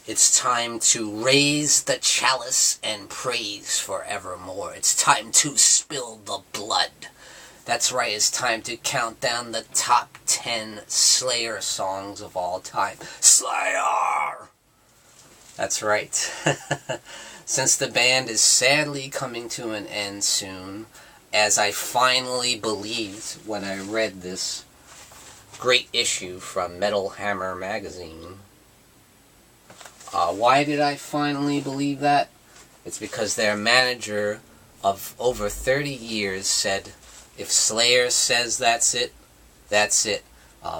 It's time to raise the chalice and praise forevermore. It's time to spill the blood. That's right, it's time to count down the top 10 Slayer songs of all time. Slayer! That's right. Since the band is sadly coming to an end soon, as I finally believed when I read this great issue from Metal Hammer magazine. Why did I finally believe that? It's because their manager of over 30 years said, if Slayer says that's it, that's it.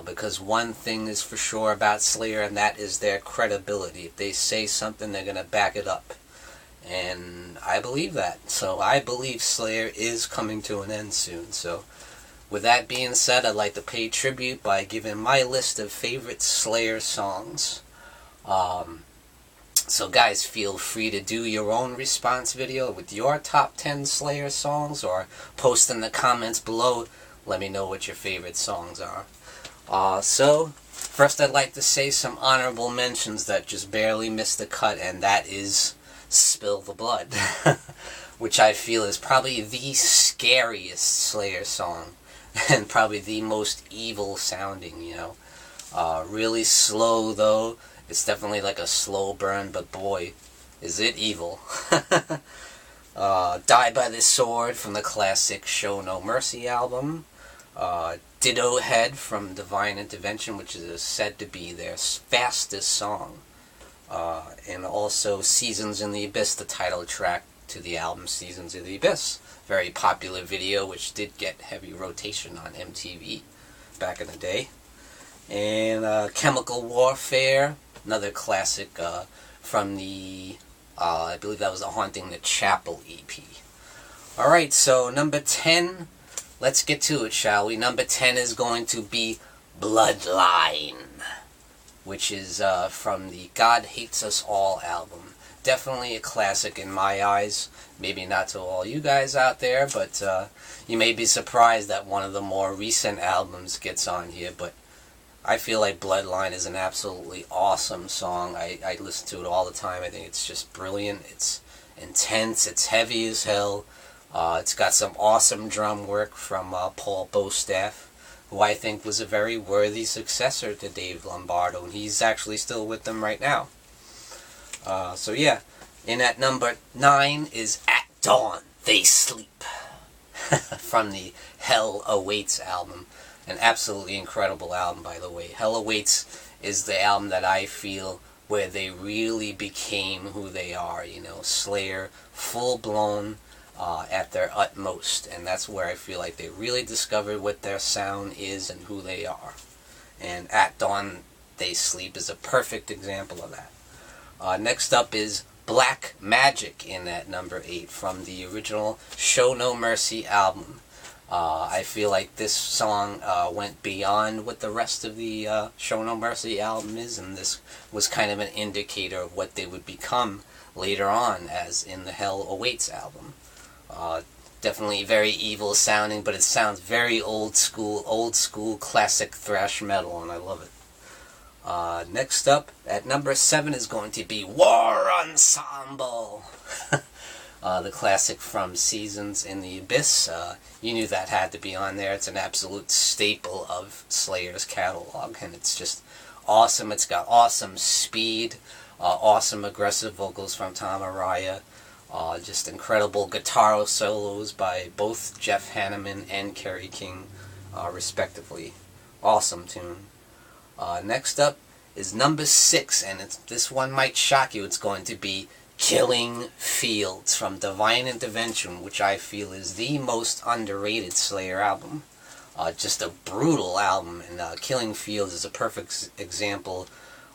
Because one thing is for sure about Slayer, and that is their credibility. If they say something, they're going to back it up. And I believe that. So I believe Slayer is coming to an end soon. So with that being said, I'd like to pay tribute by giving my list of favorite Slayer songs. So guys, feel free to do your own response video with your top 10 Slayer songs, or post in the comments below. Let me know what your favorite songs are. So, first I'd like to say some honorable mentions that just barely missed the cut, and that is Spill the Blood, which I feel is probably the scariest Slayer song, and probably the most evil sounding, you know. Really slow though. It's definitely like a slow burn, but boy, is it evil. Die by the Sword from the classic Show No Mercy album. Ditto Head from Divine Intervention, which is said to be their fastest song. And also Seasons in the Abyss, the title track to the album Seasons in the Abyss. Very popular video, which did get heavy rotation on MTV back in the day. And Chemical Warfare, another classic from the, I believe that was the Haunting the Chapel EP. Alright, so number 10, let's get to it, shall we? Number 10 is going to be Bloodline, which is from the God Hates Us All album. Definitely a classic in my eyes. Maybe not to all you guys out there, but you may be surprised that one of the more recent albums gets on here, but I feel like Bloodline is an absolutely awesome song. I listen to it all the time. I think it's just brilliant. It's intense. It's heavy as hell. It's got some awesome drum work from Paul Bostaph, who I think was a very worthy successor to Dave Lombardo, and he's actually still with them right now. So yeah, and at number 9 is At Dawn They Sleep from the Hell Awaits album. An absolutely incredible album, by the way. Hell Awaits is the album that I feel where they really became who they are, you know, Slayer, full-blown, at their utmost, and that's where I feel like they really discovered what their sound is and who they are. And At Dawn They Sleep is a perfect example of that. Next up is Black Magic in at number 8 from the original Show No Mercy album. I feel like this song went beyond what the rest of the Show No Mercy album is, and this was kind of an indicator of what they would become later on, as in the Hell Awaits album. Definitely very evil sounding, but it sounds very old school classic thrash metal, and I love it. Next up, at number 7 is going to be War Ensemble. The classic from Seasons in the Abyss. You knew that had to be on there. It's an absolute staple of Slayer's catalog, and it's just awesome. It's got awesome speed, awesome aggressive vocals from Tom Araya, just incredible guitar solos by both Jeff Hanneman and Kerry King, respectively. Awesome tune. Next up is number 6, and this one might shock you. It's going to be Killing Fields from Divine Intervention, which I feel is the most underrated Slayer album. Just a brutal album, and Killing Fields is a perfect example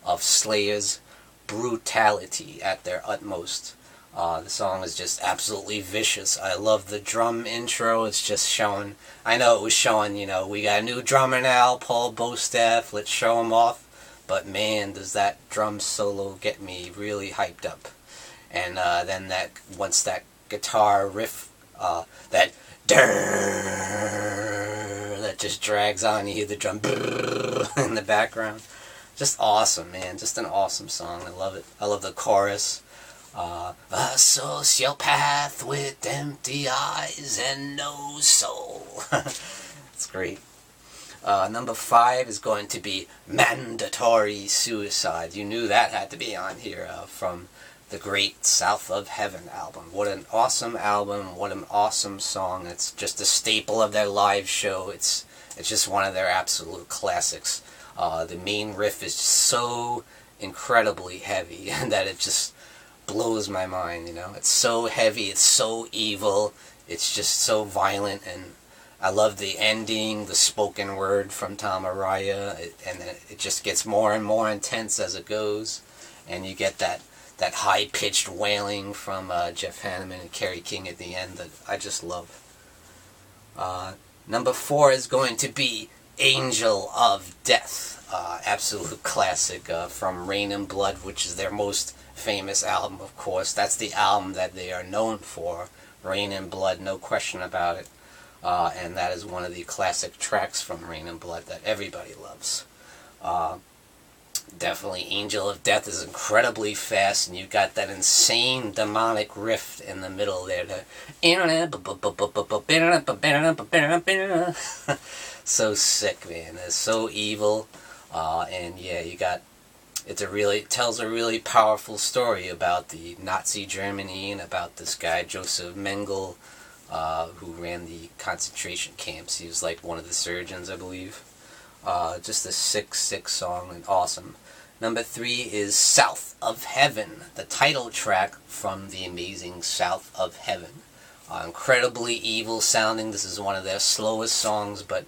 of Slayer's brutality at their utmost. The song is just absolutely vicious. I love the drum intro. It's just showing, I know it was showing, you know, we got a new drummer now, Paul Bostaph, let's show him off. But man, does that drum solo get me really hyped up. And then once that guitar riff, that that just drags on, you hear the drum in the background. Just awesome, man. Just an awesome song. I love it. I love the chorus. A sociopath with empty eyes and no soul. It's great. Number 5 is going to be Mandatory Suicide. You knew that had to be on here from the great South of Heaven album. What an awesome album. What an awesome song. It's just a staple of their live show. It's just one of their absolute classics. The main riff is so incredibly heavy that it just blows my mind, you know. It's so heavy, it's so evil, it's just so violent, and I love the ending, the spoken word from Tom Araya, and it just gets more and more intense as it goes, and you get that high-pitched wailing from Jeff Hanneman and Kerry King at the end that I just love. Number 4 is going to be Angel of Death, absolute classic from Rain and Blood, which is their most famous album, of course. That's the album that they are known for, Rain and Blood, no question about it. And that is one of the classic tracks from Rain and Blood that everybody loves. Definitely Angel of Death is incredibly fast, and you've got that insane demonic riff in the middle there. So sick, man. It's so evil. And yeah, you got... It tells a really powerful story about the Nazi Germany and about this guy, Joseph Mengele, who ran the concentration camps. He was like one of the surgeons, I believe. Just a sick, sick song and awesome. Number 3 is South of Heaven, the title track from the amazing South of Heaven. Incredibly evil sounding. This is one of their slowest songs, but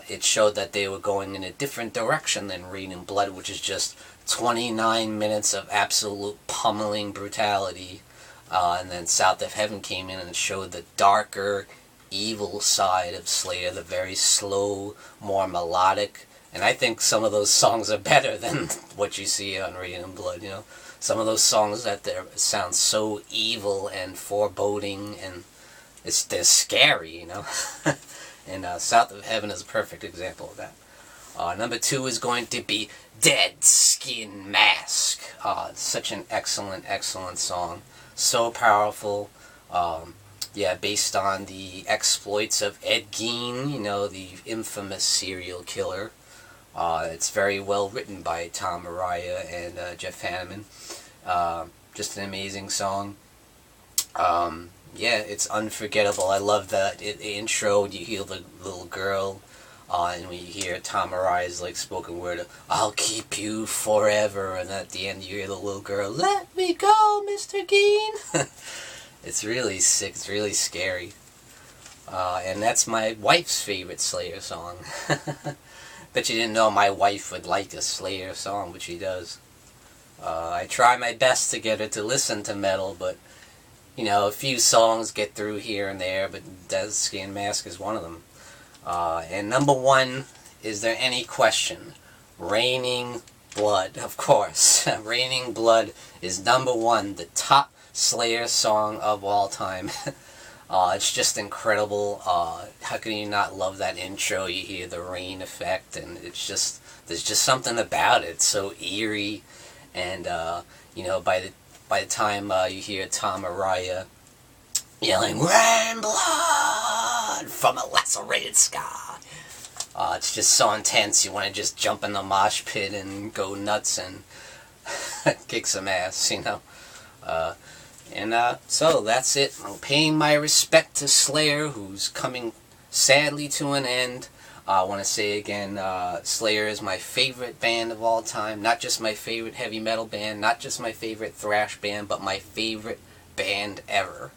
it showed that they were going in a different direction than Rain and Blood, which is just 29 minutes of absolute pummeling brutality. And then South of Heaven came in and showed the darker, evil side of Slayer, the very slow, more melodic. And I think some of those songs are better than what you see on Rain and Blood, you know. Some of those songs sound so evil and foreboding, and they're scary, you know. And South of Heaven is a perfect example of that. Number 2 is going to be Dead Skin Mask. Such an excellent, excellent song. So powerful. Yeah, based on the exploits of Ed Gein, you know, the infamous serial killer. It's very well written by Tom Araya and Jeff Hanneman. Just an amazing song. Yeah, it's unforgettable. I love that intro. You hear the little girl, and when you hear Tom Araya's like spoken word, "I'll keep you forever," and at the end you hear the little girl, "Let me go, Mr. Gein." It's really sick. It's really scary. And that's my wife's favorite Slayer song. Bet you didn't know my wife would like a Slayer song, but she does. I try my best to get her to listen to metal, but you know, a few songs get through here and there, but Dead Skin Mask is one of them. And number 1, is there any question? Raining Blood, of course. Raining Blood is number 1, the top Slayer song of all time. It's just incredible. How can you not love that intro? You hear the rain effect, and there's just something about it. It's so eerie, and you know, by the time you hear Tom Araya yelling "Rain Blood" from a lacerated sky, it's just so intense. You want to just jump in the mosh pit and go nuts and kick some ass, you know. So that's it. I'm paying my respect to Slayer, who's coming sadly to an end. I want to say again, Slayer is my favorite band of all time. Not just my favorite heavy metal band, not just my favorite thrash band, but my favorite band ever.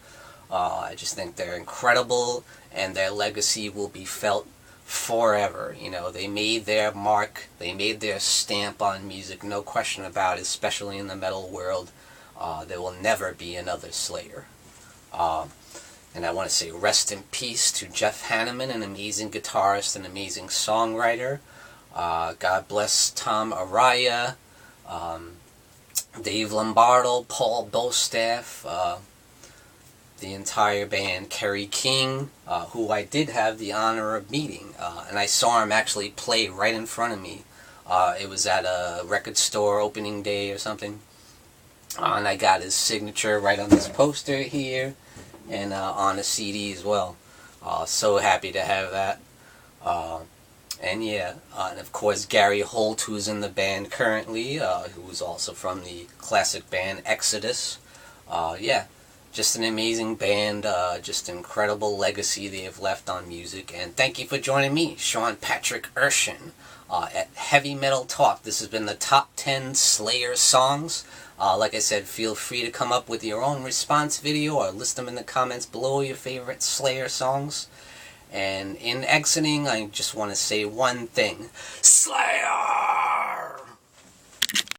I just think they're incredible, and their legacy will be felt forever. You know, they made their mark, they made their stamp on music, no question about it, especially in the metal world. There will never be another Slayer. And I want to say rest in peace to Jeff Hanneman, an amazing guitarist, an amazing songwriter. God bless Tom Araya, Dave Lombardo, Paul Bostaff, the entire band, Kerry King, who I did have the honor of meeting. And I saw him actually play right in front of me It was at a record store opening day or something. And I got his signature right on this poster here, and on a CD as well. So happy to have that. And yeah, and of course Gary Holt, who's in the band currently, who's also from the classic band Exodus. Yeah, just an amazing band, just an incredible legacy they have left on music. And thank you for joining me, Sean Patrick Erschen, at Heavy Metal Talk. This has been the top 10 Slayer songs. Like I said, feel free to come up with your own response video or list them in the comments below, your favorite Slayer songs. And in exiting, I just want to say one thing. Slayer!